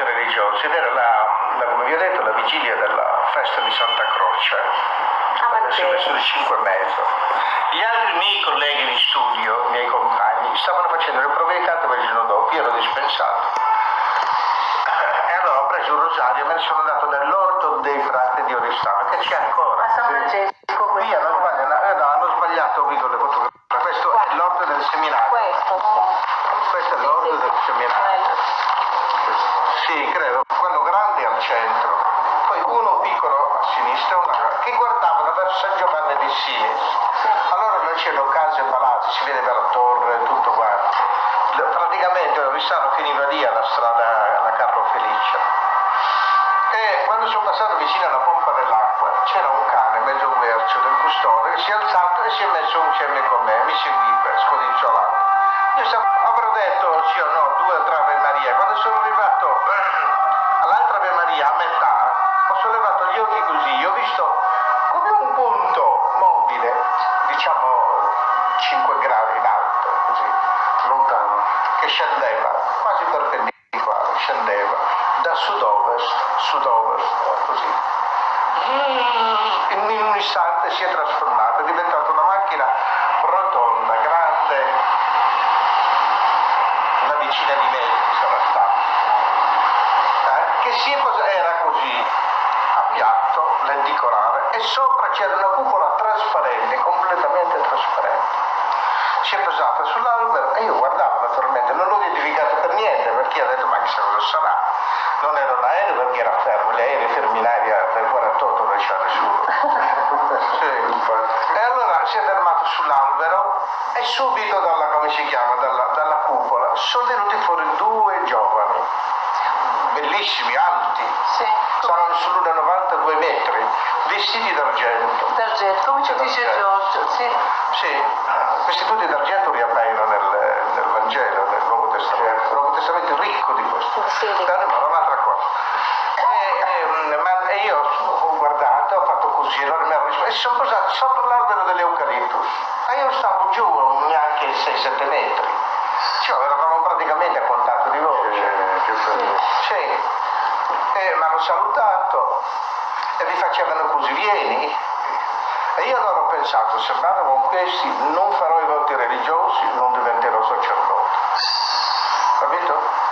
religiosi, ed era come vi ho detto, la vigilia della festa di Santa Croce, verso le 5:30. Gli altri miei colleghi di studio, miei compagni, stavano facendo le prove di canto per il giorno dopo, io ero dispensato. E allora ho preso un rosario e me ne sono andato nell'orto dei frati di Oristano, che c'è ancora. A San Francesco, Qui hanno sbagliato qui con le fotografie. Questo è l'orto del seminario. Questo è l'orto del seminario. Sì, credo, quello grande al centro. Poi uno piccolo a sinistra, che guardavano verso San Giovanni di Sinis. Allora non c'erano case e palazzi, si vede dalla torre, tutto quanto. Praticamente Oristano finiva lì alla strada, alla Carlo Felice. E quando sono passato vicino alla pompa dell'acqua c'era un cane mezzo guercio del custode che si è alzato e si è messo un cemme con me, mi seguiva, scodinzolato. Io avrò detto sì o no, 2 o 3 Ave Maria. Quando sono arrivato all'altra Ave Maria, a metà, ho sollevato gli occhi così, ho visto come un punto mobile, diciamo 5 gradi in alto, così, lontano, che scendeva, quasi perpendicolare, scendeva da sud-ovest, così. In un istante si è trasformata, è diventata una macchina rotonda, grande, una decina di metri sarà stata, che era così a piatto, lenticolare, e sopra c'era una cupola trasparente, completamente trasparente. Si è posata sull'albero e io guardavo naturalmente, non l'ho identificato per niente, perché ho detto ma chissà cosa sarà. Non era un aereo perché era fermo, gli aerei fermi in aria del 48 non c'era nessuno. Sì. E allora si è fermato sull'albero e subito dalla cupola sono venuti fuori 2 giovani, bellissimi, alti, saranno sull'una 92 metri, vestiti d'argento. D'argento, come ci dice Giorgio, sì. Sì, questi punti d'argento riappaiono nel Vangelo, nel Nuovo Testamento. Il Nuovo Testamento è ricco di questo. Ma un'altra cosa. E io ho guardato, ho fatto così, allora mi hanno risposto, e si sono posati sopra l'albero dell'Eucaliptus. E io stavo giù neanche 6-7 metri. Cioè, eravamo praticamente a contatto di voce. Sì. E mi hanno salutato e mi facevano così, vieni. E io allora ho pensato, se vado con questi non farò i voti religiosi, non diventerò sacerdote. Capito?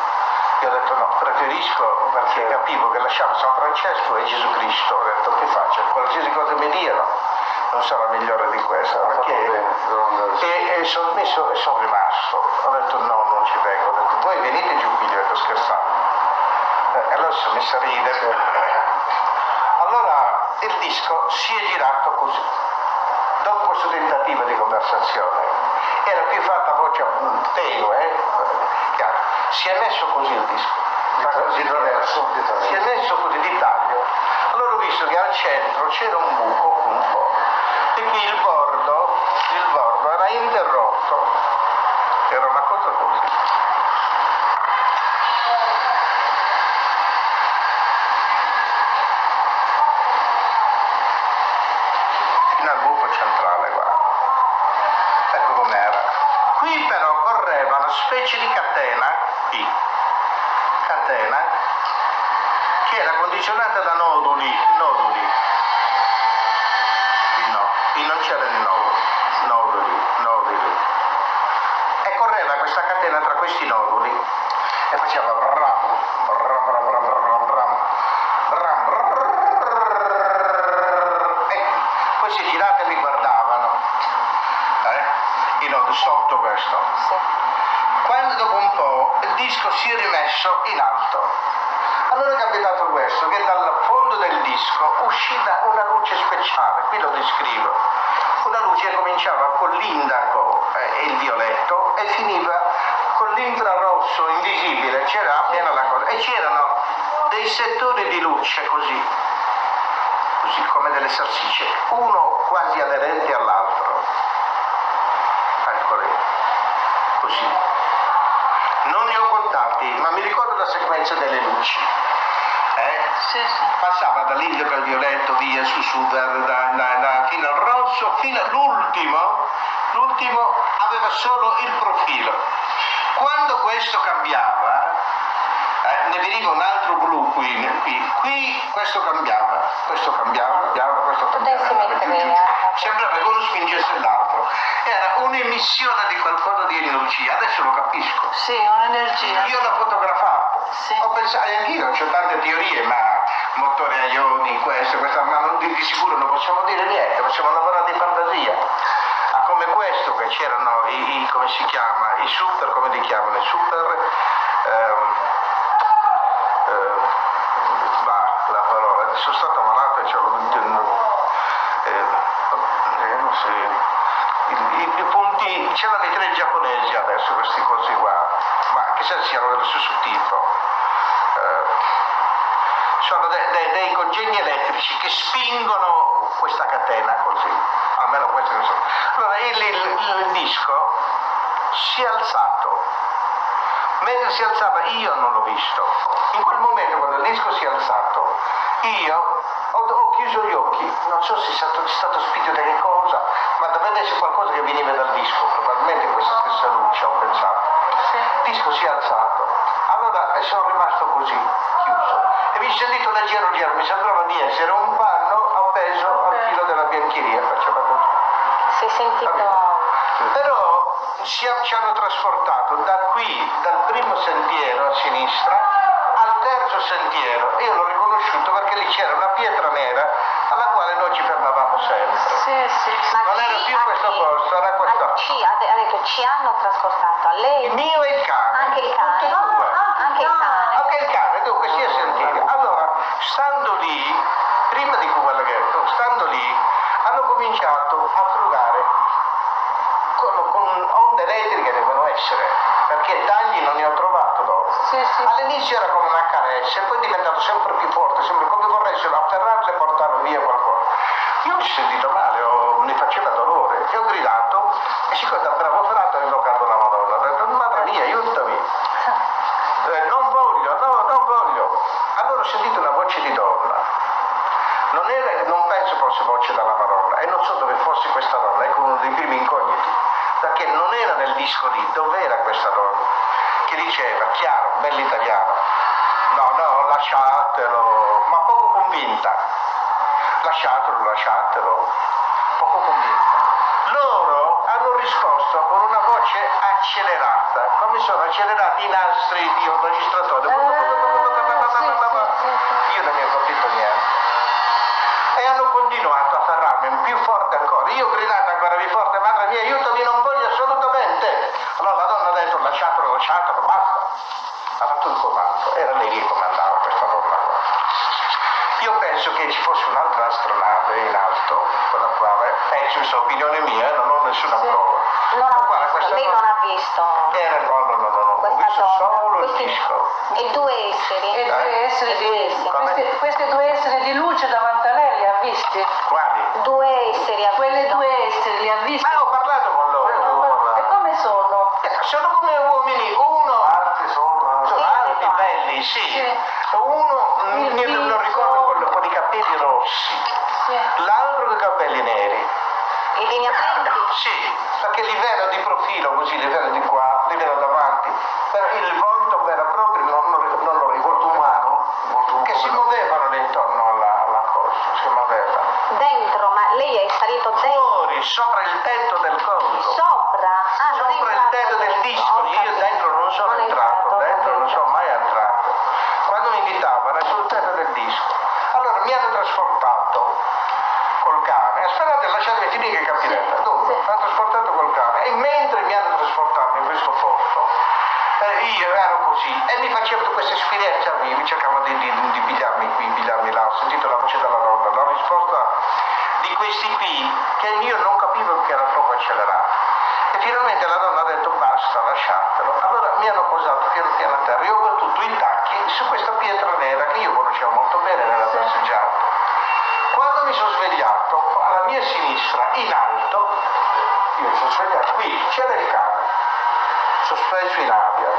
Io ho detto no, preferisco, perché capivo che lasciavo San Francesco e Gesù Cristo. Ho detto che faccio? Qualsiasi cosa mi diano non sarà migliore di questa. E sono messo e sono rimasto. Ho detto no, non ci vengo. Ho detto voi venite giù qui, gli ho detto scherzando. E allora si sono messo a ridere. Allora il disco si è girato così, dopo questo tentativo di conversazione, era più fatta voce tenue, si è messo così il disco, si è messo così di taglio. Allora ho visto che al centro c'era un buco un po', e qui il bordo era interrotto, era una cosa così. Al buco centrale, guarda, ecco com'era. Qui però correva una specie di catena che era condizionata da noduli, qui non c'erano noduli, e correva questa catena tra questi noduli e faceva bram, bram, bram, bram, bram, bram, bram, poi si girava e mi guardavano, sotto questo. Quando dopo un po' il disco si è rimesso in alto, allora è capitato questo, che dal fondo del disco usciva una luce speciale, qui lo descrivo, una luce che cominciava con l'indaco e il violetto e finiva con l'infrarosso invisibile, c'era appena la cosa, e c'erano dei settori di luce così come delle salsicce, uno quasi aderente all'altro, eccoli, così. Non ne ho contati, ma mi ricordo la sequenza delle luci. Sì. Passava dall'indico al violetto, via, su, fino al rosso, fino all'ultimo. L'ultimo aveva solo il profilo. Quando questo cambiava, ne veniva un altro blu qui questo cambiava, questo cambiava. Sembrava che uno spingesse l'altro. Era un'emissione di qualcosa di energia, adesso lo capisco. Sì, un'energia. Io l'ho fotografato. Sì. Ho pensato, anch'io, c'ho tante teorie, ma motore a ioni, questo, ma di sicuro non possiamo dire niente, possiamo lavorare di fantasia. Come questo che c'erano come si chiama, i super, come li chiamano, i super, la parola, sono stato malato e i punti, c'erano i 3 giapponesi adesso, questi cosi qua, ma che se siano dello stesso tipo. Sono dei congegni elettrici che spingono questa catena così, almeno questo che so. Allora il disco si è alzato, mentre si alzava io non l'ho visto. In quel momento quando il disco si è alzato, io ho chiuso gli occhi, non so se è stato spinto da che cosa, ma doveva essere qualcosa che veniva dal disco, probabilmente questa stessa luce, ho pensato. Il disco si è alzato, allora sono rimasto così, chiuso. E mi sono sentito leggero, mi sembrava di essere un panno appeso al filo della biancheria, faceva così. Si è sentito... Però ci hanno trasportato da qui, dal primo sentiero a sinistra, al terzo sentiero. Io l'ho riconosciuto perché lì c'era una pietra nera alla quale noi ci fermavamo sempre. Sì. Non era più questo posto, era questo. Ha detto ci hanno trasportato a lei. Il mio e il cane. Anche il cane. Tutte e due. Anche il cane. Anche il cane, dunque si è sentito. Allora, stando lì, prima di quello che stando lì, hanno cominciato a frugare con onde elettriche devono essere, perché tagli non ne ho trovato dopo. Sì. All'inizio era come una carezza e poi è diventato sempre più forte, sempre come vorressero afferrarle e portarlo via qualcosa. Io mi sono sentito male, mi faceva dolore e ho gridato e siccome da bravo frato ho invocato la Madonna, ho detto madre mia aiutami. Non voglio. Allora ho sentito una voce di donna. Non penso fosse voce dalla Madonna e non so dove fosse questa donna, ecco uno dei primi incogniti, perché non era nel disco lì, dov'era questa donna? Che diceva, chiaro, bell'italiano, no, lasciatelo, ma poco convinta, lasciatelo, poco convinta. Loro hanno risposto con una voce accelerata, come sono accelerati i nastri di un registratore. Io non mi ho capito niente. E hanno continuato a ferrarmi più forte ancora. Io ho gridato ancora più forte, madre mia, aiutami, non voglio assolutamente. Allora la donna ha detto lasciatelo, basta. Ha fatto il comando, era lei che comandava questa donna qua. Io penso che ci fosse un'altra astronave in alto, con la quale, questa opinione mia, non ho nessuna prova. Lei non ha visto. No. Ho visto solo il disco. E due esseri. Questi due esseri di luce davanti a lei li ha visti? Quali? Due esseri. Quelle due esseri li ha visti? Ma ho parlato con loro. E come sono? Sono come uomini, uno sono alti, belli, sì. Uno non ricordo con i capelli rossi, l'altro con i capelli neri. I lineamenti? Sì, perché li vedo di profilo così, li vedo di qua, li vedo davanti. Però il volto vero e proprio non lo ricordo umano, che si muovevano intorno alla cosa, si muovevano. Dentro, ma lei è salito dentro? Fuori, sopra il tetto del coso. Sopra? Sopra il tetto del disco, io dentro non sono entrato, dentro non sono mai entrato. Quando mi invitavano è sul tetto del disco. Allora mi hanno trasportato col cane, aspettate lasciatemi finire che capirete. Dunque, mi hanno trasportato col cane e mentre mi hanno trasportato in questo posto, io ero così e mi facevo queste sfilette a me, cercavo di pigliarmi qui, pigliarmi là, ho sentito la voce della donna, la risposta di questi qui che io non capivo che era troppo accelerato. E finalmente la donna ha detto basta, lasciatelo. Allora mi hanno posato piano a terra, io ho battuto i tacchi su questa pietra nera che io conoscevo molto bene nella passeggiata. Quando mi sono svegliato, alla mia sinistra, in alto, io mi sono svegliato, qui c'era il cane, sospeso in aria,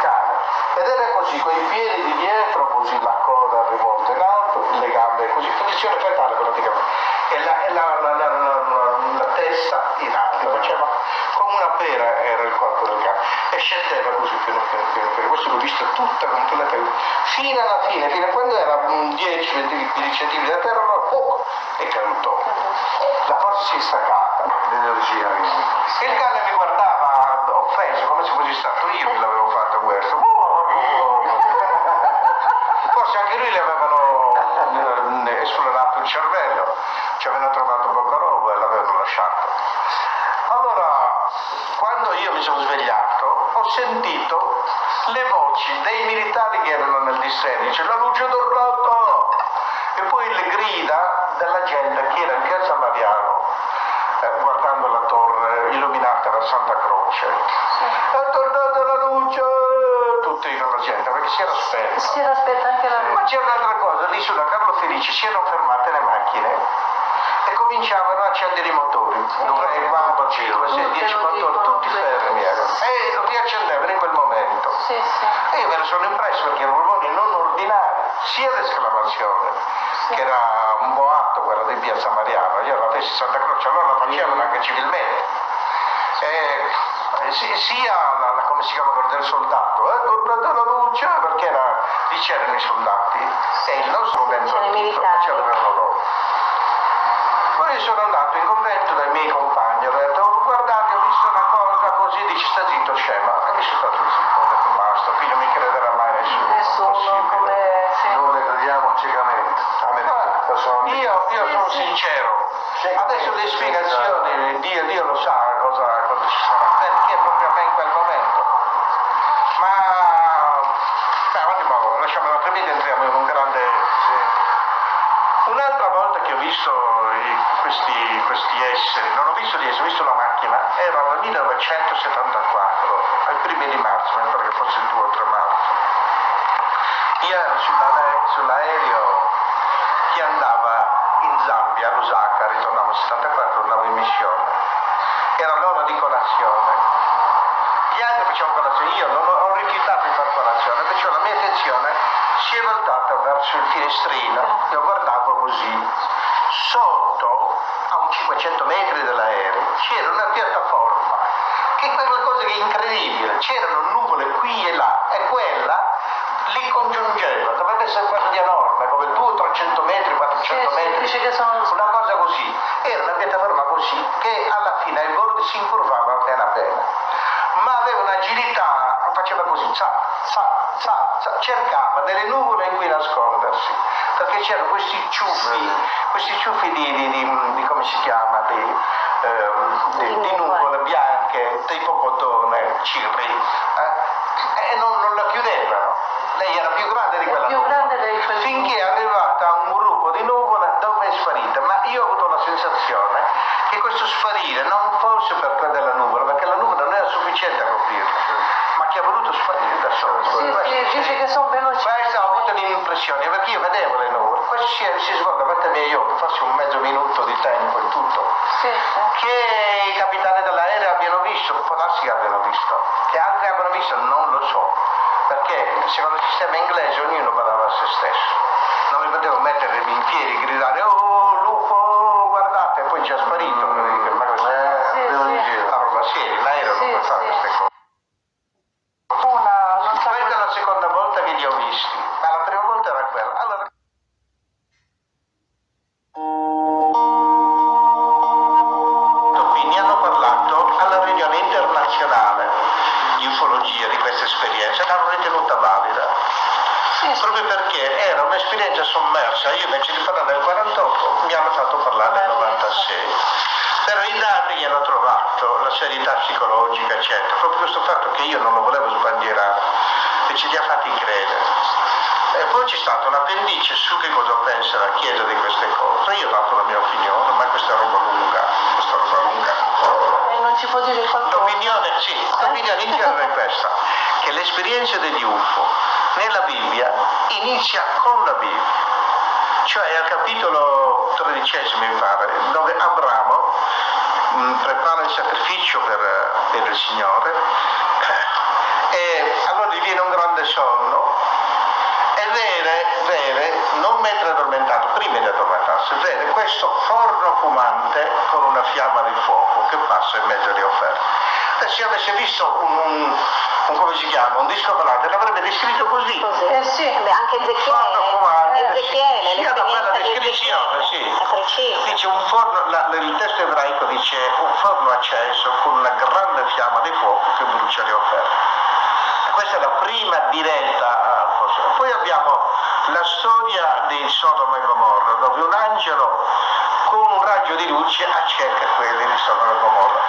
cane, ed era così, con i piedi di dietro, così la coda rivolta in alto, le gambe così, posizione fetale praticamente, e la testa in alto, faceva come una pera era il corpo del cane. e scendeva così piano piano. Questo l'ho visto tutta completamente, fino alla fine, fino a quando era 10-15 cm da terra, è caduto. La forza si è staccata, l'energia. Il cane mi guardava offeso, come se fossi stato io che l'avevo fatto questo. Forse anche lui le avevano esplorato il cervello, ci avevano trovato poca roba e l'avevano lasciato. Allora, quando io mi sono svegliato, ho sentito le voci dei militari che erano nel distretto, dice la luce d'orlotto, e poi le grida della gente che era in Piazza Mariano, guardando la torre illuminata da Santa Croce. È tornata la luce! Tutti la gente, perché si era spenta. Si era spenta anche la luce. Ma c'era un'altra cosa, lì sulla Carlo Felice si erano fermate le macchine e cominciavano a accendere i motori. Dove 4, 5, 6, 10 motori, tutti fermi erano. E lo riaccendevano in quel momento. Sì. E io me ne sono impresso perché erano rumori non ordinari, sia l'esclamazione, che era un boato quella di Piazza Mariano, io la feci Santa Croce, allora la facevano anche civilmente. Sia la come si chiama quello del soldato, tornate la luce, perché lì c'erano i soldati e il nostro convento facevano loro. Poi sono andato in convento dai miei compagni, ho detto guardate, ho visto una cosa così, dice sta zitto scema, e mi sono stato zitto, ho detto basta, figlio mi crederà mai nessuno, come Noi le crediamo ciecamente. io sono sincero, adesso le spiegazioni Dio lo sa cosa ci sarà, perché proprio a me in quel momento, ma andiamo, lasciamo la tremita, entriamo in un grande. Un'altra volta che ho visto questi esseri, non ho visto gli esseri, ho visto la macchina, era nel 1974, ai primi di marzo, mi pare che fosse il 2 o 3 marzo. Io ero sull'aereo che andava in Zambia, a Lusaka, ritornavo a 74, andavo in missione. Era l'ora di colazione. Gli altri facevano colazione, io non ho rifiutato di fare colazione, perciò la mia attenzione si è voltata verso il finestrino, io guardavo così. Sotto, a un 500 metri dall'aereo, c'era una piattaforma, che è qualcosa che è incredibile, c'erano nuvole qui e là, e quella li congiungeva, dovrebbe essere qualcosa di enorme, come 200-300 metri, 400 metri, dice che sono una cosa così. Era una piattaforma così, che alla fine il bordo si incurvava appena appena, ma aveva un'agilità, faceva così, cercava delle nuvole in cui nascondersi, perché c'erano questi ciuffi di come si chiama, di nuvole bianche, tipo cotone, cirri, e non la chiudevano. Lei era più grande di quella nuvola, finché è arrivata a un gruppo di nuvole dove è sparita, ma io ho avuto la sensazione che questo sparire non fosse per quella della nuvola, perché la nuvola non era sufficiente a coprirla, ma che ha voluto sparire da solo. Dice che sono veloci. Questa ho avuto l'impressione, perché io vedevo le nuvole, questo si svolta davanti ai miei occhi, forse un mezzo minuto di tempo in tutto. Che i capitani dell'aereo abbiano visto, può darsi che abbiano visto, che altri abbiano visto, non lo so, perché secondo il sistema inglese ognuno badava a se stesso, non mi potevo mettere in piedi e gridare oh lupo guardate, e poi già sparito, l'aereo non può fare queste cose. Questa è la seconda volta che li ho visti, ma la prima volta era quella. Allora, quindi hanno parlato alla riunione internazionale di ufologia di questa esperienza, l'hanno ritenuta valida, proprio perché era un'esperienza sommersa. Io invece di parlare del 48 mi hanno fatto parlare del 96, però i dati che hanno trovato, la serietà psicologica eccetera, proprio questo fatto che io non lo volevo sbandierare e ce li ha fatti credere. E poi c'è stata un'appendice su che cosa pensa la Chiesa di queste cose. Io ho dato la mia opinione, ma questa roba lunga. E non ci può dire qualcosa? L'opinione in genere è questa, che l'esperienza degli UFO nella Bibbia inizia con la Bibbia. Cioè al capitolo 13 mi pare, dove Abramo prepara il sacrificio per il Signore, e allora gli viene un grande sonno, e vede, non mentre è addormentato, prima di addormentarsi, vede questo forno fumante con una fiamma di fuoco che passa in mezzo alle offerte. Dante, se avesse visto come si chiama, un disco volante, l'avrebbe descritto così. Sì. Beh, anche Ezechiele, sia da quella l'esperienza di descrizione, Ezechiele sì. è precisa. Dice un forno, il testo ebraico dice un forno acceso con una grande fiamma di fuoco che brucia le offerte. Questa è la prima diretta. Poi abbiamo la storia di Sodoma e Gomorra, dove un angelo con un raggio di luce accerca quelli di Sodoma e Gomorra.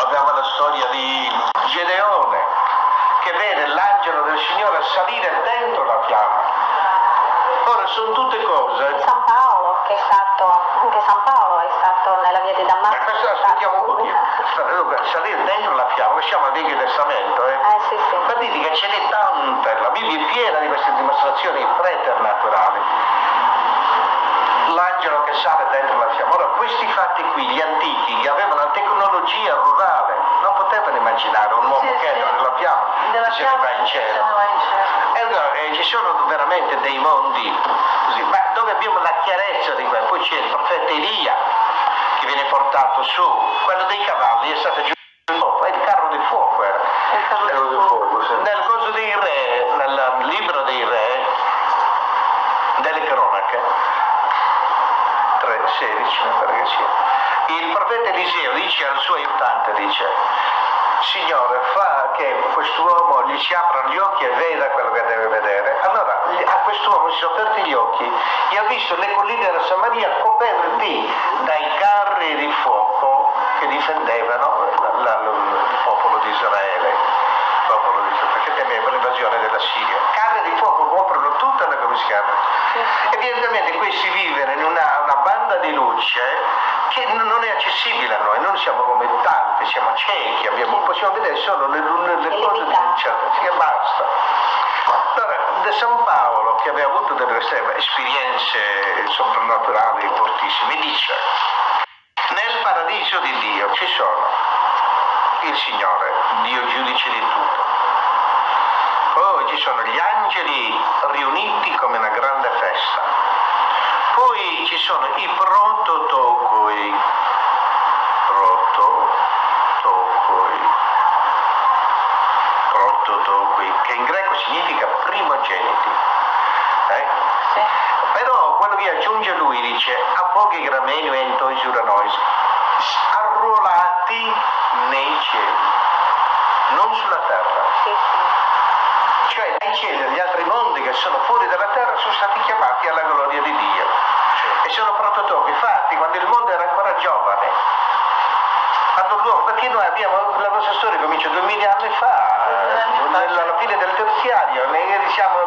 Abbiamo la storia di Gedeone, che vede l'angelo del Signore salire dentro la fiamma. Ora, sono tutte cose. San Paolo, che è stato, anche San Paolo è stato nella via di Damasco. Questo aspettiamo un pochino. Salire dentro la fiamma, siamo al Vecchio Testamento, Sì. per dire che ce n'è tante, la Bibbia è piena di queste dimostrazioni preternaturali. L'angelo che sale dentro la fiamma. Ora, questi fatti qui, gli antichi, che avevano una tecnologia rurale, non potevano immaginare un uomo che entra nella fiamma e se ne va in cielo. Ci sono veramente dei mondi così, ma dove abbiamo la chiarezza di questo. Poi c'è il profeta Elia che viene portato su, quello dei cavalli è stato giù è il carro di fuoco era. Nel coso dei re, nel libro dei re, delle cronache 3:16 mi pare che sia, il profeta Eliseo dice al suo aiutante, dice: Signore, fa che quest'uomo gli si aprano gli occhi e veda quello che deve vedere. Allora a quest'uomo si sono aperti gli occhi e ha visto le colline della Samaria coperti dai carri di fuoco che difendevano il popolo di Israele, perché temeva l'invasione della Siria. Carri di fuoco coprono tutta la, come si chiama? Evidentemente questi vivono in una banda di luce che non è accessibile a noi, non siamo come tanti, siamo ciechi, possiamo vedere solo le cose di luce, e basta. Allora, da San Paolo, che aveva avuto delle esperienze soprannaturali fortissime, dice: nel paradiso di Dio ci sono il Signore, Dio giudice di tutto. Poi ci sono gli angeli riuniti come una grande festa. Poi ci sono i prototokoi, che in greco significa primogeniti. Sì. Però quello che aggiunge lui dice: a pochi gramenio e tois uranois, arruolati nei cieli, non sulla terra. Cioè dai cieli agli altri mondi che sono fuori dalla terra sono stati chiamati alla gloria di Dio. E sono prototipi fatti quando il mondo era ancora giovane. Perché noi abbiamo, la nostra storia comincia 2000 anni fa, alla fine del terziario, siamo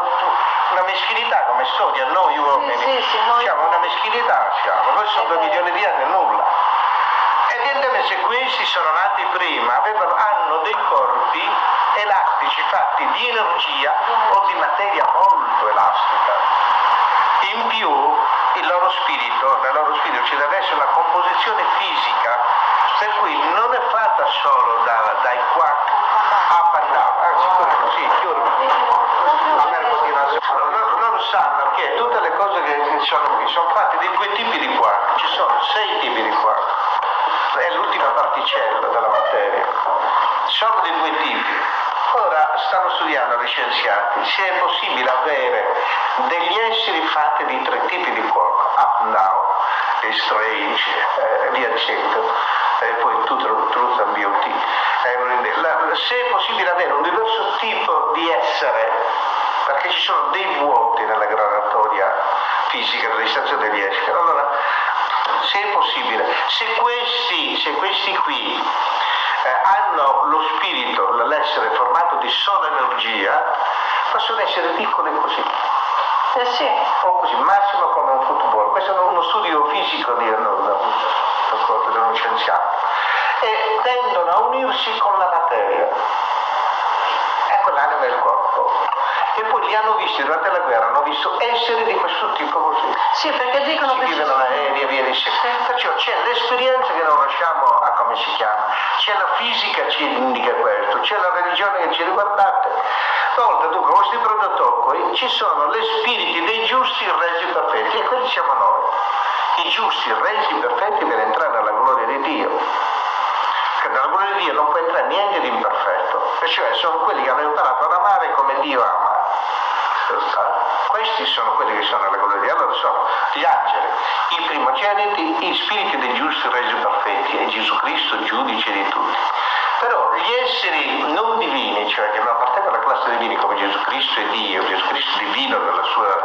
una meschinità come storia, noi uomini, siamo una meschinità, noi sono 2 milioni di anni, nulla. Evidentemente se questi sono nati prima, hanno dei corpi elastici fatti di energia o di materia molto elastica. In più nel loro spirito ci deve essere una composizione fisica per cui non è fatta solo dai quark up and down, loro sanno che tutte le cose che sono qui sono fatte di 2 tipi di quark, ci sono 6 tipi di quark, è l'ultima particella della materia, sono di 2 tipi. Ora stanno studiando gli scienziati se è possibile avere degli esseri fatti di 3 tipi di quark, up and down, strange e via dicendo, e poi truth and beauty. Se è possibile avere un diverso tipo di essere, perché ci sono dei vuoti nella gradatoria fisica dell'esistenza degli esseri. Allora, se è possibile, se questi qui hanno lo spirito, l'essere formato di sola energia, possono essere piccoli così. O così, massimo come un football. Questo è uno studio fisico di uno scienziato. E tendono a unirsi con la materia. Ecco l'anima del corpo. E poi li hanno visti durante la guerra, hanno visto esseri di questo tipo così. Sì, perché dicono che vivono aerei e via di seguito. Perciò c'è l'esperienza che non lasciamo a come si chiama, c'è la fisica che ci indica questo, c'è la religione che ci riguardate. Oltre a questi prototocoli ci sono gli spiriti dei giusti resi perfetti, e quelli siamo noi, i giusti resi perfetti per entrare alla gloria di Dio. Perché nella gloria di Dio non può entrare niente di imperfetto, e cioè sono quelli che hanno imparato ad amare come Dio ama. Questi sono quelli che sono nella gloria di Dio. Allora sono gli angeli, i primogeniti, i spiriti dei giusti resi perfetti e Gesù Cristo giudice di tutti. Però gli esseri non divini, cioè che non appartengono alla classe divina come Gesù Cristo è Dio, Gesù Cristo divino nella sua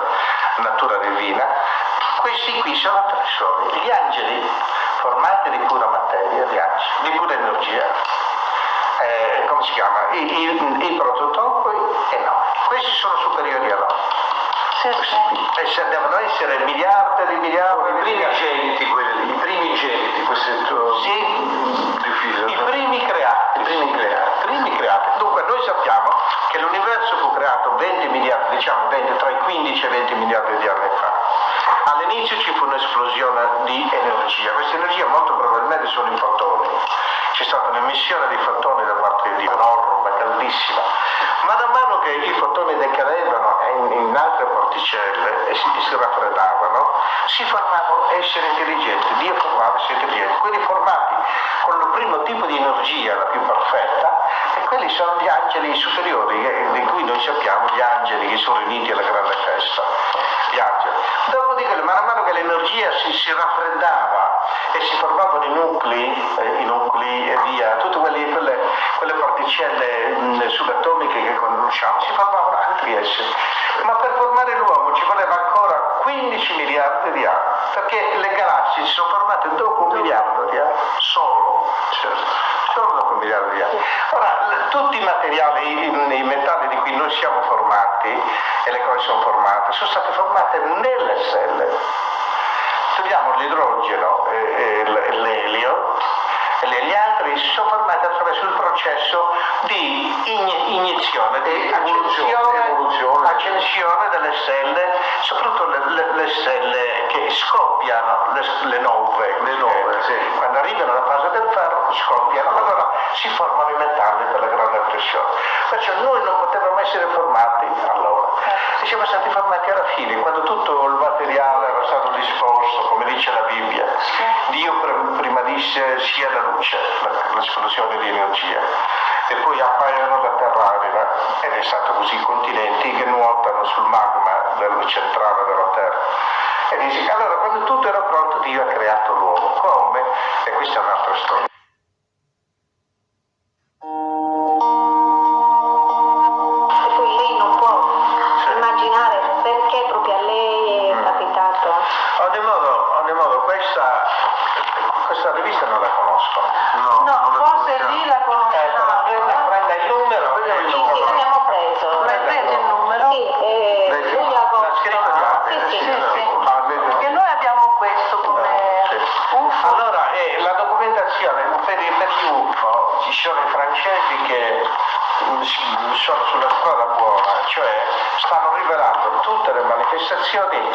natura divina, questi qui sono tre soli. Gli angeli formati di pura materia, gli angeli, di pura energia, come si chiama? I prototopoi e no. Questi sono superiori a noi. Sì, sì. E se devono essere miliardi di miliardi di primigeniti, quelli, i primigeniti, questo è sì, difficile. i primi creati. Dunque noi sappiamo che l'universo fu creato 20 miliardi, diciamo 20, tra i 15 e 20 miliardi di anni fa. All'inizio ci fu un'esplosione di energia, questa energia molto probabilmente sono i fotoni. C'è stata un'emissione di fotoni da parte di Dio, enorme, caldissima. Ma man mano che i fotoni decadevano in altre particelle e si raffreddavano, si formavano esseri intelligenti. Dio formava esseri intelligenti. Quelli formati con il primo tipo di energia, la più perfetta, e quelli sono gli angeli superiori, di cui noi sappiamo gli angeli che sono riuniti alla grande festa. Gli angeli. Dopodiché, man mano che l'energia si raffreddava e si formavano i nuclei e via, tutte quelle particelle subatomiche che conosciamo, si formavano altri esseri. Ma per formare l'uomo ci voleva ancora 15 miliardi di anni, perché le galassie si sono formate dopo 1 miliardo di anni, solo dopo 1 miliardo di anni. Ora, tutti i materiali, i metalli di cui noi siamo formati e le cose sono formate, sono state formate nelle selle. Togliamo l'idrogeno e l'elio, e gli altri si sono formati attraverso il processo di iniezione, di accensione delle stelle, soprattutto le stelle che scoppiano, le nove, sì. Quando arrivano alla fase del ferro scoppiano, allora si formano i metalli per la grande pressione. Perciò noi non potevamo essere formati allora, e siamo stati formati alla fine, quando tutto il materiale era stato disposto, come dice la Bibbia. Dio prima disse sia la luce, l'esplosione di energia, e poi appaiono la terra arida, ed è stato così i continenti che nuotano sul magma del centrale della terra. E dice, allora quando tutto era pronto Dio ha creato l'uomo. Come? E questa è un'altra storia. E poi lei non può immaginare perché proprio a lei è capitato. Ad ogni modo questa rivista non la conosco. No, forse lì la conosciamo. Prenda il numero. Sì, l'abbiamo preso. L'hai preso il numero? Sì, luglio agosto. L'ha scritto già? Sì. Perché noi abbiamo questo come UFO. Allora, la documentazione per gli UFO ci sono i francesi che sono sulla strada buona, cioè stanno rivelando tutte le manifestazioni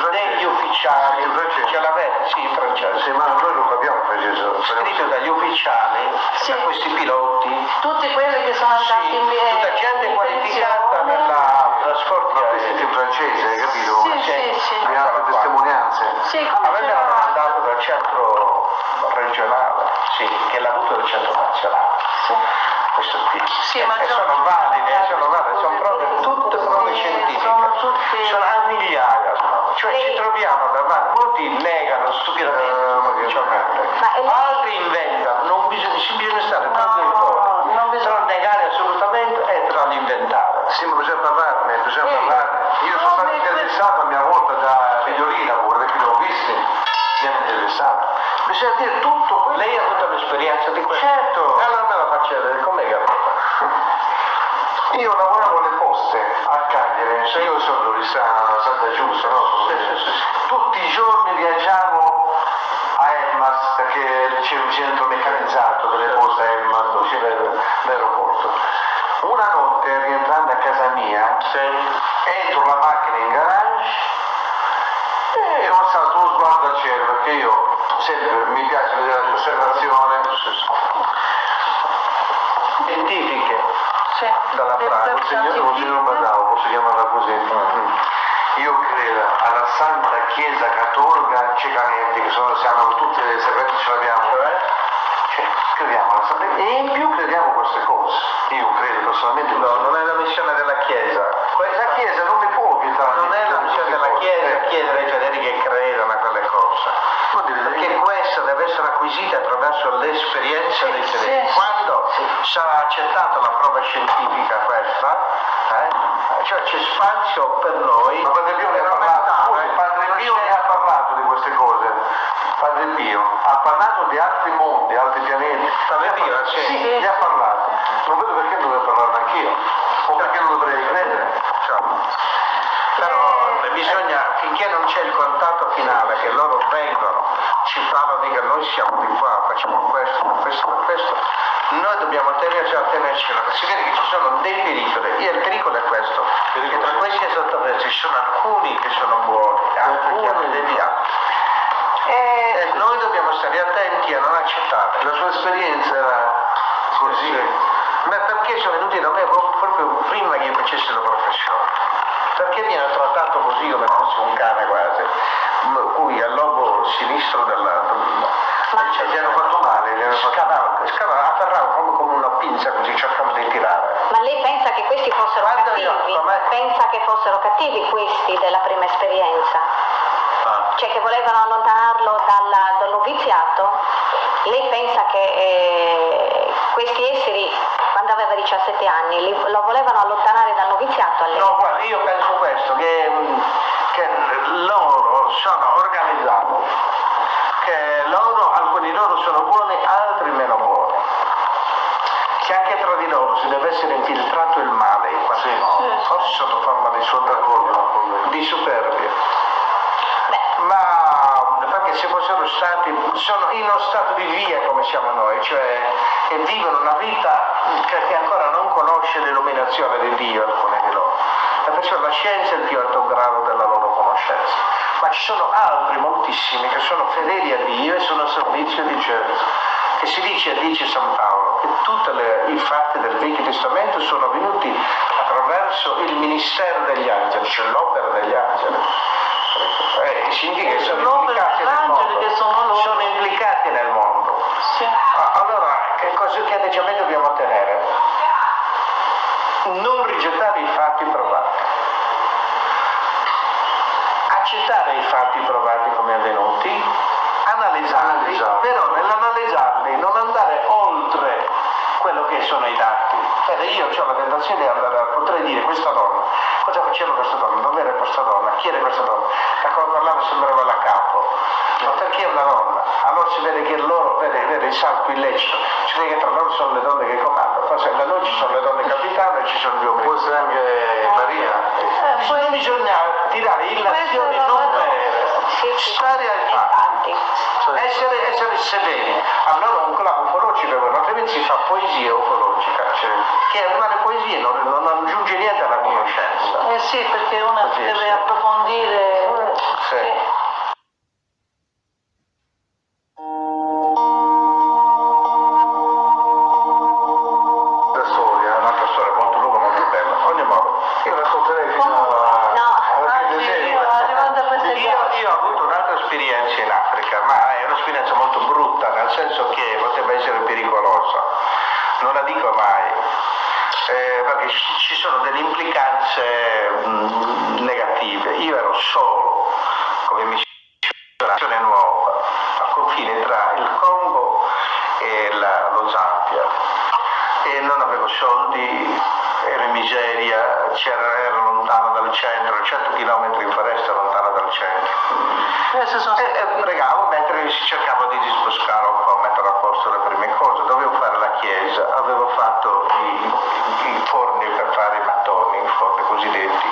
degli ufficiali, ce l'avete? Sì, i francesi. Sì, ma noi non capiamo preciso. Scritto dagli ufficiali, Sì. da questi piloti, Tutti quelli che sono andati in tutta gente qualificata nella trasporti Ma questi aerei. in francese, hai capito? Sì. Le altre testimonianze. Sì, A come me me c'era? l'hanno mandato dal centro regionale, sì, che l'ha avuto dal centro nazionale. Sì. Questo qui. Sì, ma E sono valide, sono prove, tutte prove scientifiche. Sono a migliaia. Cioè ci troviamo davanti, molti negano stupidamente, altri inventano, non bisogna stare tanto in fuori. non bisogna. Tra negare assolutamente e tra l'inventare. Sì, ma bisogna parlarne. Io sono stato interessato a mia volta da Videolina pure, perché l'ho visto, mi hanno interessato. Bisogna dire tutto. Lei ha avuto l'esperienza di questo? Certo. Allora me la faccia vedere, com'è che Io lavoravo alle poste a Cagliari, io sono dove sta Santa Giusta, no? Sì. Tutti i giorni viaggiavo a Elmas perché c'è un centro meccanizzato delle poste a Elmas, dove c'è l'aeroporto. Una notte rientrando a casa mia, entro la macchina in garage e ho alzato uno sguardo al cielo perché io sempre mi piace vedere l'osservazione. scientifiche dalla Francia. Monsignor Badao, posso chiamarla così? Io credo alla Santa Chiesa Cattolica Cecamente, che siamo tutte le segrete ce l'abbiamo, Cioè, crediamo alla salvezza e in più crediamo queste cose. Io credo personalmente. No, non è la missione della Chiesa. La Chiesa non mi può vietare. Non è la missione della Chiesa chiedere ai fedeli che credano a quelle cose. Perché questa deve essere acquisita attraverso l'esperienza dei fedeli. Quando sarà accettata la prova scientifica questa, cioè c'è spazio per noi. Ma Padre Pio ne ha parlato di queste cose. Padre Pio ha parlato di altri mondi, altri pianeti. Padre Pio, sì, ne ha parlato. Non vedo perché non devo parlarne anch'io. O perché non dovrei credere. Però bisogna, finché non c'è il contatto finale, che loro vengono, ci parlano di che noi siamo di qua, facciamo questo, noi dobbiamo tenerci là, si vede che ci sono dei pericoli, e il pericolo è questo, che tra questi estraterrestri ci sono alcuni che sono buoni, altri che hanno deviato. E noi dobbiamo stare attenti a non accettare. La sua esperienza era così. Ma perché sono venuti da me proprio prima che io facessi la professione? Perché viene trattato così come fosse un cane quasi, cui al lobo sinistro Cioè, gli hanno fatto male, scavava, afferrava proprio come una pinza così, cercando di tirare. Ma lei pensa che questi fossero cattivi? Pensa che fossero cattivi questi della prima esperienza? Cioè che volevano allontanarlo dal noviziato? Lei pensa che questi esseri, quando aveva 17 anni, lo volevano allontanare dal noviziato a lei? No, guarda, io penso questo, che loro sono organizzati, che alcuni di loro sono buoni, altri meno buoni. Che anche tra di loro si deve essere infiltrato il male in qualche modo, forse sotto forma di superbia. Ma perché se fossero stati, sono in uno stato di via come siamo noi, cioè che vivono una vita che ancora non conosce l'illuminazione di Dio, alcuni di loro. E perciò la scienza è il più alto grado della loro conoscenza. Ma ci sono altri, moltissimi, che sono fedeli a Dio e sono a servizio di Gesù. Che si dice San Paolo, che tutti i fatti del Vecchio Testamento sono venuti attraverso il ministero degli angeli, cioè l'opera degli angeli. Significa che sono implicati nel mondo. Sono implicati nel mondo. Allora, che atteggiamento dobbiamo tenere? Non rigettare i fatti provati. Accettare i fatti provati come avvenuti, analizzarli, però nell'analizzarli non andare oltre quello che sono i dati. Io ho la tentazione di andare a potrei dire questa donna, cosa faceva questa donna, dove era questa donna, chi era questa donna, da come parlava sembrava la capo, ma perché è una donna? Allora si vede che loro, vede il salto illecito, si vede che tra loro sono le donne che comandano, forse da noi ci sono le donne capitane e ci sono gli uomini. Forse anche Maria. Poi bisogna tirare illazioni non vere, stare ai fatti, essere severi. Allora un clavo ufologico, altrimenti si fa poesia ufologica, che rimane poesia, non aggiunge niente alla conoscenza. Sì, perché uno deve approfondire. Sì. Un'altra storia molto lunga, molto bella. Ogni modo, io racconterei fino io ho avuto un'altra esperienza in Africa, ma è un'esperienza molto brutta, nel senso che poteva essere pericolosa. Non la dico mai, perché ci sono delle implicanze negative. Io ero solo come missione nuova al confine tra il Congo e lo Zambia, e non avevo soldi, ero in miseria, ero lontano dal centro, 100 km in foresta lontano dal centro. E pregavo mentre cercavo di disboscare un po', mettere a posto le prime cose. Dovevo fare la chiesa, avevo fatto i forni per fare i mattoni, i forni cosiddetti.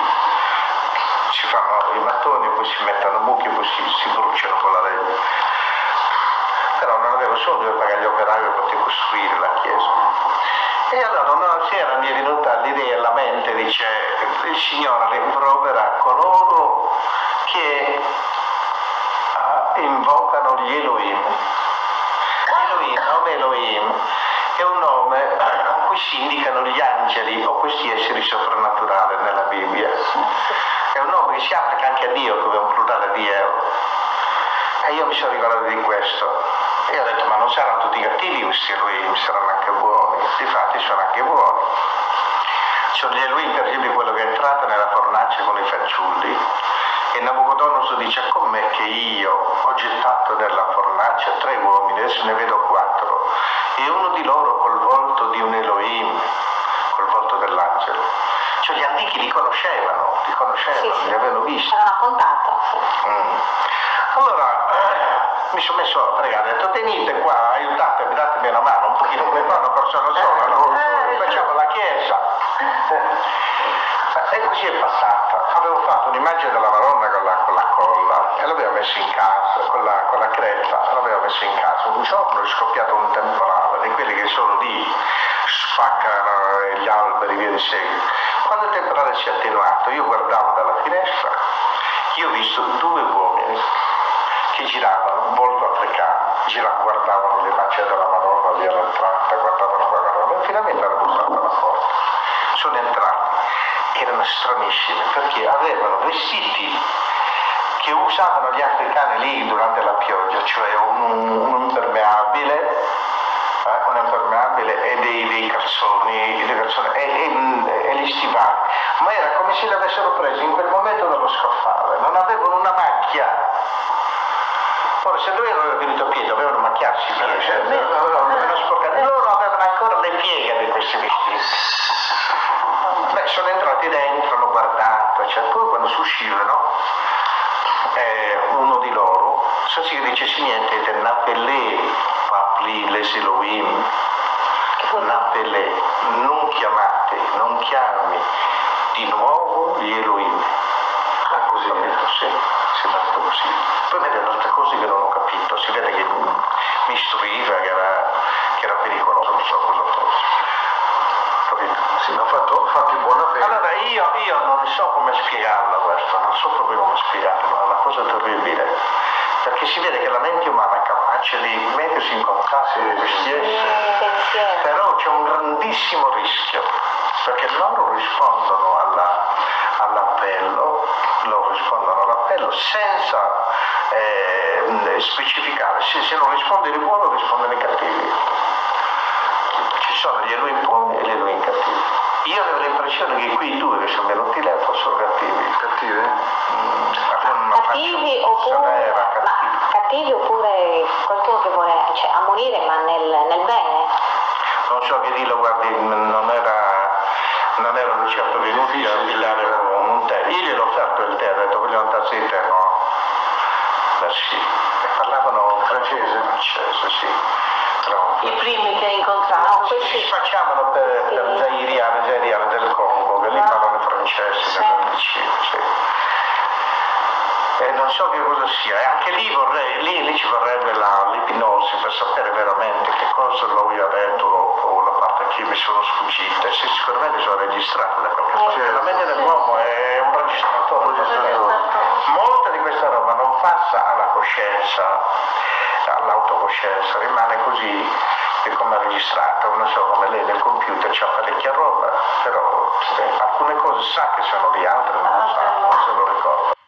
Si fanno i mattoni, poi si mettono buchi e poi si bruciano con la legna. Però non avevo soldi per pagare gli operai per poter costruire la chiesa. E allora una sera mi è venuta l'idea alla mente, dice, il Signore rimprovera coloro che invocano gli Elohim. Elohim, il nome Elohim è un nome a cui si indicano gli angeli o questi esseri soprannaturali nella Bibbia. È un nome che si applica anche a Dio, come un plurale di Eo. E io mi sono ricordato di questo. E ho detto, ma non saranno tutti cattivi questi Elohim, saranno anche buoni. Difatti sono anche buoni. Sono gli Elohim, per esempio, quello che è entrato nella fornace con i fanciulli. E Nabucodonosor dice, com'è che io ho gettato nella fornace 3 uomini, adesso ne vedo 4, e uno di loro col volto di un Elohim, col volto dell'angelo. Cioè gli antichi li conoscevano, Sì. li avevano visti. Avevano contato. Allora mi sono messo a pregare, ho detto venite qua, aiutatemi, datemi una mano, un pochino come fa una persona sola, no? Facciamo la chiesa. E così è passata. Avevo fatto un'immagine della Madonna con la colla e l'avevo messa in casa, con la cresta, l'avevo messa in casa. Un giorno è scoppiato un temporale di quelli che sono lì, spaccano gli alberi, via di seguito. Quando il temporale si è attenuato, io guardavo dalla finestra, io ho visto 2 uomini che giravano, volto africano, guardavano le facce della Madonna lì all'entrata, guardavano qua, e finalmente hanno bussato alla porta. Sono entrati, erano stranissimi perché avevano vestiti che usavano gli africani lì durante la pioggia, cioè un impermeabile e dei calzoni e gli stivali, ma era come se li avessero presi in quel momento dallo scaffale, non avevano una macchia. Ora, se lui era venuto a piedi, dovevano macchiarsi, dovevano sporcare. Loro avevano ancora le pieghe di questi vestiti. Beh, sono entrati dentro, hanno guardato, cioè, poi quando si uscivano, uno di loro, se si dicesse niente, Napelè, Papli, les Elohim, Napelè, non chiamate, non chiami di nuovo gli Elohim. Così ho detto, sì, si è fatto così. Poi vede altre cose che non ho capito, si vede che mi istruiva, che era pericoloso, non so cosa fosse. Capito? Sì, ma fatto in buona fede. Allora io non so come spiegarla questa, non so proprio come spiegarla, è una cosa terribile, perché si vede che la mente umana è capace di mettersi in contatto con questi esseri, però c'è un grandissimo rischio, perché loro rispondono all'appello senza specificare, se non risponde di buono rispondono i cattivi. Ci sono gli Elohim buoni e gli Elohim cattivi. Io avevo l'impressione che quei 2 che sono venuti là fossero cattivi. Cattive? Cattivi oppure qualcuno che vuole ammonire ma nel bene? Non so che dirlo, guardi, non erano certo venuti a pigliare un tè. Io gliel'ho offerto il tè, ho detto voglio un tazzo di tè, no? Sì. Parlavano francese, sì. Però, I primi che hai incontrato? si spacciavano per zairiani del Congo, che lì parlano francese, sì. E non so che cosa sia, e anche lì ci vorrebbe l'ipnosi per sapere veramente che cosa lui ha detto o la parte che mi sono sfuggite. Sicuramente sono registrate da qualche parte. La mente dell'uomo è un registratore. Molta di questa roba non passa alla coscienza, all'autocoscienza, rimane così che come registrata. Non so, come lei nel computer c'ha parecchia roba, però alcune cose sa che sono di altre, non lo sa, non se lo ricorda.